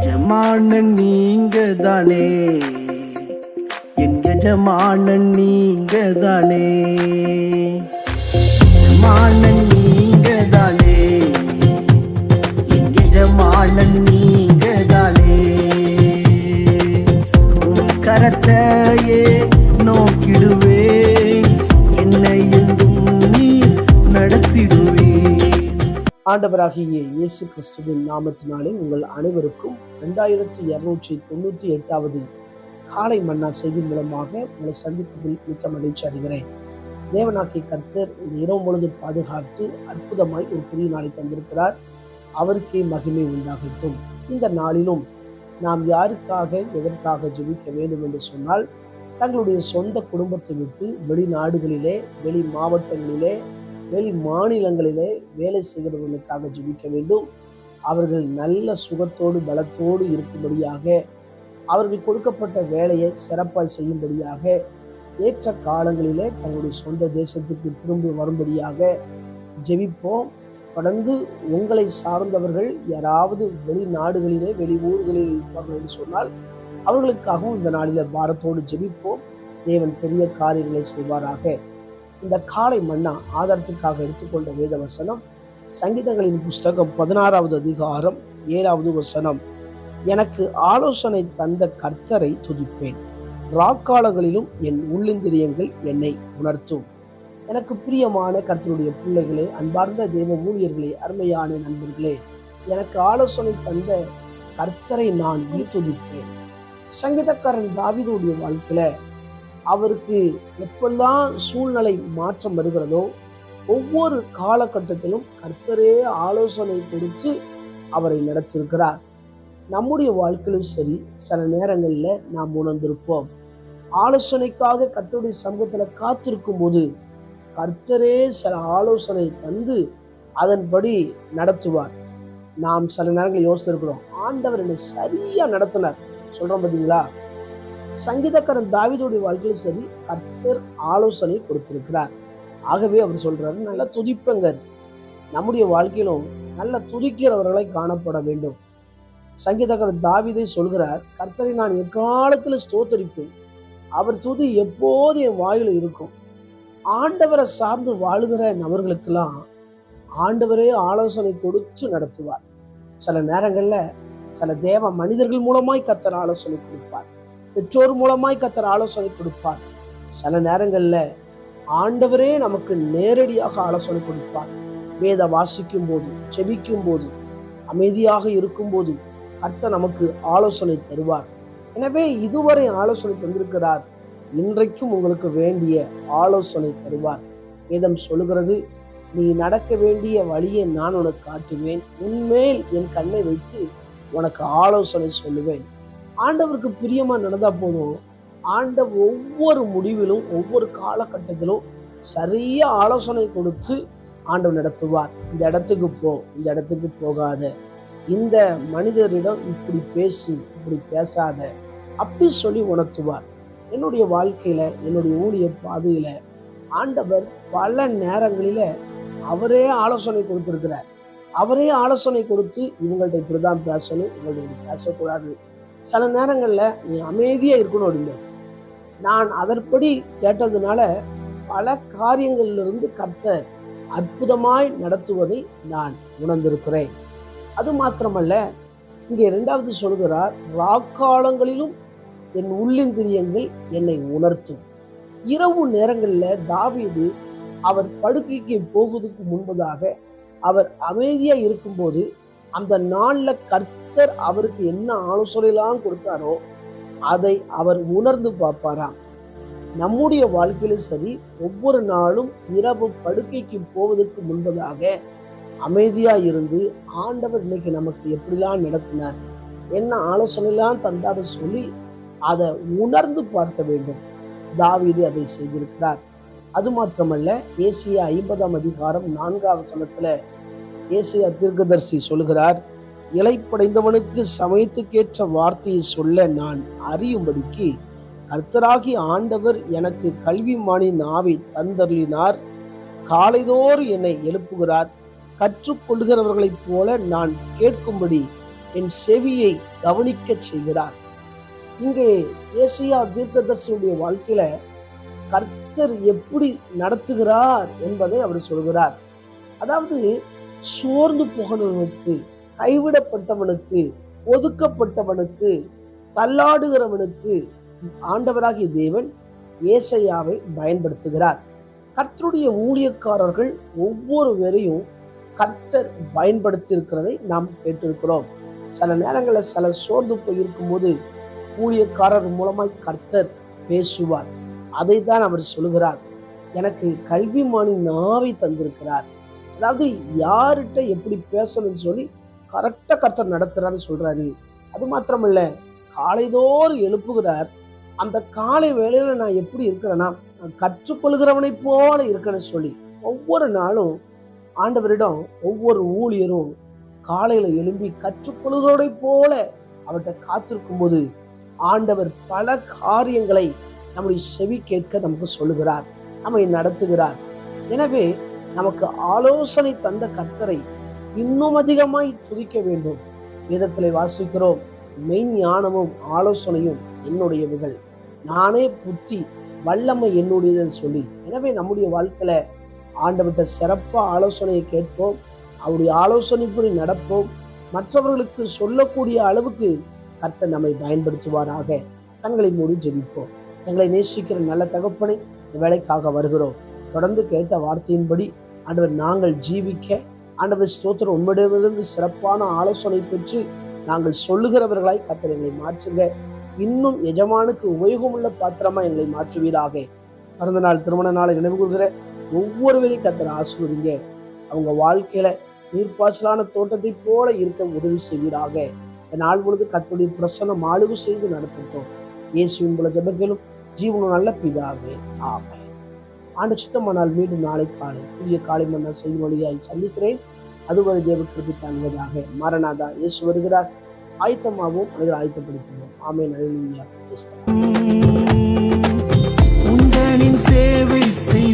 எஜமானன் நீங்க தானே, என் எஜமானன் நீங்க தானே, எஜமானன் நீங்க தானே, என் எஜமானன் நீங்க தானே. உன் கரத்தையே நோக்கிடுவேன், என்னை என்றும் நீர் நடத்திடுவேன். ஆண்டவராகிய இயேசு கிறிஸ்துவின் நாமத்தினாலே உங்கள் அனைவருக்கும் 2298வது காலை மன்னா செய்தி மூலமாக உங்களை சந்திப்பதில் மிக்க மகிழ்ச்சி அடைகிறேன். தேவனாகிய கர்த்தர் இந்த இரவு பொழுது பாதுகாத்து அற்புதமாய் ஒரு புதிய நாளை தந்திருக்கிறார். அவருக்கே மகிமை உண்டாகட்டும். இந்த நாளிலும் நாம் யாருக்காக எதற்காக ஜெபிக்க வேண்டும் என்று சொன்னால், தங்களுடைய சொந்த குடும்பத்தை விட்டு வெளிநாடுகளிலே, வெளி மாவட்டங்களிலே, வெளி மாநிலங்களிலே வேலை செய்கிறவர்களுக்காக ஜெபிக்க வேண்டும். அவர்கள் நல்ல சுகத்தோடு பலத்தோடு இருக்கும்படியாக, அவர்கள் கொடுக்கப்பட்ட வேலையை சிறப்பாய் செய்யும்படியாக, ஏற்ற காலங்களிலே தங்களுடைய சொந்த தேசத்துக்கு திரும்பி வரும்படியாக ஜெபிப்போம். தொடர்ந்து உங்களை சார்ந்தவர்கள் யாராவது வெளிநாடுகளிலே வெளி ஊர்களில் இருப்பார்கள் என்று சொன்னால் அவர்களுக்காகவும் இந்த நாளில பாரத்தோடு ஜெபிப்போம். தேவன் பெரிய காரியங்களை செய்வாராக. இந்த காலை மன்னா ஆதாரத்திற்காக எடுத்துக்கொண்ட வேத வசனம் சங்கீதங்களின் புஸ்தகம் 16வது அதிகாரம் 7வது வசனம். எனக்கு ஆலோசனை தந்த கர்த்தரை துதிப்பேன், ராக்காலங்களிலும் என் உள்ளிந்திரியங்கள் என்னை உணர்த்தும். எனக்கு பிரியமான கர்த்தருடைய பிள்ளைகளே, அன்பார்ந்த தேவ ஊழியர்களே, அருமையான நண்பர்களே, எனக்கு ஆலோசனை தந்த கர்த்தரை நான் துதிப்பேன். சங்கீதக்காரன் தாவீதுடைய வாழ்க்கையில அவருக்கு எப்பெல்லாம் சூழ்நிலை மாற்றம் வருகிறதோ ஒவ்வொரு காலகட்டத்திலும் கர்த்தரே ஆலோசனை கொடுத்து அவரை நடத்தியிருக்கிறார். நம்முடைய வாழ்க்கையிலும் சரி, சில நேரங்களில் நாம் உணர்ந்திருப்போம், ஆலோசனைக்காக கர்த்தருடைய சமூகத்தில் காத்திருக்கும் போது கர்த்தரே சில ஆலோசனை தந்து அதன்படி நடத்துவார். நாம் சில நேரங்களில் யோசித்திருக்கிறோம், ஆண்டவர் என்னை சரியா நடத்தினார் சொல்றோம் பார்த்தீங்களா. சங்கீதக்காரன் தாவீதுடைய வாழ்க்கையிலும் சரி, கர்த்தர் ஆலோசனை கொடுத்திருக்கிறார். ஆகவே அவர் சொல்றாரு, நல்ல துதிப்பங்க. நம்முடைய வாழ்க்கையிலும் நல்ல துதிக்கிறவர்களை காணப்பட வேண்டும். சங்கீதக்காரன் தாவீதை சொல்கிறார், கர்த்தரை நான் எக்காலத்துல ஸ்தோத்தரிப்பேன், அவர் துதி எப்போது என் வாயில இருக்கும். ஆண்டவரை சார்ந்து வாழுகிற நபர்களுக்கெல்லாம் ஆண்டவரே ஆலோசனை கொடுத்து நடத்துவார். சில நேரங்கள்ல சில தேவ மனிதர்கள் மூலமாய் கர்த்தர் ஆலோசனை கொடுப்பார், பெற்றோர் மூலமாய் கர்த்தர் ஆலோசனை கொடுப்பார். சில நேரங்கள்ல ஆண்டவரே நமக்கு நேரடியாக ஆலோசனை கொடுப்பார். வேத வாசிக்கும் போது, செபிக்கும் போது, அமைதியாக இருக்கும் போது கர்த்தர் நமக்கு ஆலோசனை தருவார். எனவே இதுவரை ஆலோசனை தந்திருக்கிறார், இன்றைக்கும் உங்களுக்கு வேண்டிய ஆலோசனை தருவார். வேதம் சொல்லுகிறது, நீ நடக்க வேண்டிய வழியை நான் உனக்கு காட்டுவேன், உன்மேல் என் கண்ணை வைத்து உனக்கு ஆலோசனை சொல்லுவேன். ஆண்டவருக்கு பிரியமா நடந்தா போதும், ஆண்டவர் ஒவ்வொரு முடிவிலும் ஒவ்வொரு காலகட்டத்திலும் சரியா ஆலோசனை கொடுத்து ஆண்டவர் நடத்துவார். இந்த இடத்துக்கு போ, இந்த இடத்துக்கு போகாத, இந்த மனிதரிடம் இப்படி பேசு, இப்படி பேசாத, அப்படி சொல்லி உணர்த்துவார். என்னுடைய வாழ்க்கையில, என்னுடைய ஊழிய பாதையில ஆண்டவர் பல நேரங்களில அவரே ஆலோசனை கொடுத்திருக்கிறார். அவரே ஆலோசனை கொடுத்து இவங்கள்ட்ட இப்படிதான் பேசணும், இவங்கள்ட்ட பேசக்கூடாது, சில நேரங்கள்ல நீ அமைதியா இருக்கணும் அப்படின்னு நான் அதன்படி கேட்டதுனால பல காரியங்களிலிருந்து கர்த்தர் அற்புதமாய் நடத்துவதை நான் உணர்ந்திருக்கிறேன். அது மாத்திரமல்ல, இங்கே 2வது சொல்கிறார், ராக்காலங்களிலும் என் உள்ளிந்திரியங்கள் என்னை உணர்த்தும். இரவு நேரங்களில் தாவீது அவர் படுக்கைக்கு போகுவதற்கு முன்பதாக அவர் அமைதியா இருக்கும்போது அந்த நாள்ல கர்த்தர் அவருக்கு என்ன ஆலோசனைலாம் கொடுத்தாரோ அதை அவர் உணர்ந்து பார்ப்பாராம். நம்முடைய வாழ்க்கையிலும் சரி, ஒவ்வொரு நாளும் இரவு படுக்கைக்கு போவதற்கு முன்பதாக அமைதியா இருந்து ஆண்டவர் இன்னைக்கு நமக்கு எப்படிலாம் நடத்தினார், என்ன ஆலோசனைலாம் தந்தாரு சொல்லி அதை உணர்ந்து பார்க்க வேண்டும். தாவீது அதை செய்திருக்கிறார். அது மாத்திரமல்ல, ஏசாயா 50ஆம் அதிகாரம் 4ஆம் வசனத்துல ஏசாயா தீர்க்கதரிசி சொல்கிறார், இளைப்படைந்தவனுக்கு சமயத்துக்கேற்ற வார்த்தையை சொல்ல நான் அறியும்படிக்கு கர்த்தராகி ஆண்டவர் எனக்கு கல்விமானி நாவை தந்தருளினார். காலைதோறும் என்னை எழுப்புகிறார். கற்றுக்கொள்கிறவர்களைப் போல நான் கேட்கும்படி என் செவியை கவனிக்க செய்கிறார். இங்கே ஏசாயா தீர்க்கதரிசியுடைய வாழ்க்கையில கர்த்தர் எப்படி நடத்துகிறார் என்பதை அவர் சொல்கிறார். அதாவது சோர்ந்து போகிறவனுக்கு, கைவிடப்பட்டவனுக்கு, ஒதுக்கப்பட்டவனுக்கு, தள்ளாடுகிறவனுக்கு ஆண்டவராகிய தேவன் ஏசாயாவை பயன்படுத்துகிறார். கர்த்தருடைய ஊழியக்காரர்கள் ஒவ்வொருவரையும் கர்த்தர் பயன்படுத்தி இருக்கிறதை நாம் கேட்டிருக்கிறோம். சில நேரங்களில் சில சோர்ந்து போயிருக்கும் போது ஊழியக்காரர் மூலமாய் கர்த்தர் பேசுவார். அதை தான் அவர் சொல்லுகிறார், எனக்கு கல்விமானி நாவை தந்திருக்கிறார். அதாவது யார்கிட்ட எப்படி பேசணும்னு சொல்லி கரெக்டா கர்த்தர் நடத்துறாருன்னு சொல்றாரு. அது மாத்திரமல்ல, காலைதோறும் எழுப்புகிறார். அந்த காலை வேளையில நான் எப்படி இருக்கிறேன்னா கற்றுக்கொள்கிறவனை போல இருக்கேன்னு சொல்லி ஒவ்வொரு நாளும் ஆண்டவரிடம் ஒவ்வொரு ஊழியரும் காலையில எழும்பி கற்றுக்கொள்கிறவனை போல அவர்கிட்ட காத்திருக்கும் போது ஆண்டவர் பல காரியங்களை நம்முடைய செவி கேட்க நமக்கு சொல்லுகிறார், நம்மை நடத்துகிறார். எனவே நமக்கு ஆலோசனை தந்த கர்த்தரை இன்னும் அதிகமாய் துதிக்க வேண்டும். வேதத்திலே வாசிக்கிறோம், மெய்ஞானமும் ஆலோசனையும் என்னுடையவைகள், நானே புத்தி வல்லமை என்னுடையதுன்னு சொல்லி. எனவே நம்முடைய வாழ்க்கையில ஆண்டவர்கிட்ட சிறப்பா ஆலோசனையை கேட்போம், அவருடைய ஆலோசனைப்படி நடப்போம். மற்றவர்களுக்கு சொல்லக்கூடிய அளவுக்கு கர்த்தர் நம்மை பயன்படுத்துவாராக. கண்களை மூடி ஜெபிப்போம். எங்களை நேசிக்கிற நல்ல தகப்பனை இந்த வேலைக்காக வருகிறோம். தொடர்ந்து கேட்ட வார்த்தையின்படி ஆண்டவர் நாங்கள் ஜீவிக்க, ஆண்டவர் ஸ்தோத்திரம், உண்மையிலிருந்து சிறப்பான ஆலோசனை பெற்று நாங்கள் சொல்லுகிறவர்களாய் கர்த்தர் எங்களை மாற்றுங்க. இன்னும் எஜமானுக்கு உபயோகமுள்ள பாத்திரமா எங்களை மாற்றுவீராக. பிறந்த நாள், திருமண நாளை நினைவு கொள்கிற ஒவ்வொருவரையும் கர்த்தர் ஆசீர்வதிங்க. அவங்க வாழ்க்கையில நீர்ப்பாய்ச்சலான தோட்டத்தை போல இருக்க உதவி செய்வீராக. இந்த நாள் பொழுது கர்த்தருடைய பிரசன்னம் ஆளுகை செய்து நடத்தட்டும். இயேசுவின் மூலம் ஜெபங்களும் ஜீவனும் நல்ல பிதாவே, ஆமென். ஆண்டு சுத்தமானால் மீண்டும் நாளை காலை புதிய காலை மன்னா செய்தி வழியாய் சந்திக்கிறேன். அதுவரை தேவ கிருபை தாங்குவதாக. மரணாதா, இயேசு வருகிறார். ஆயத்தமாகவும் மனிதர் ஆயத்தப்படுத்துவோம். ஆமென். அல்லேலூயா. உந்தனின் சேவை செய்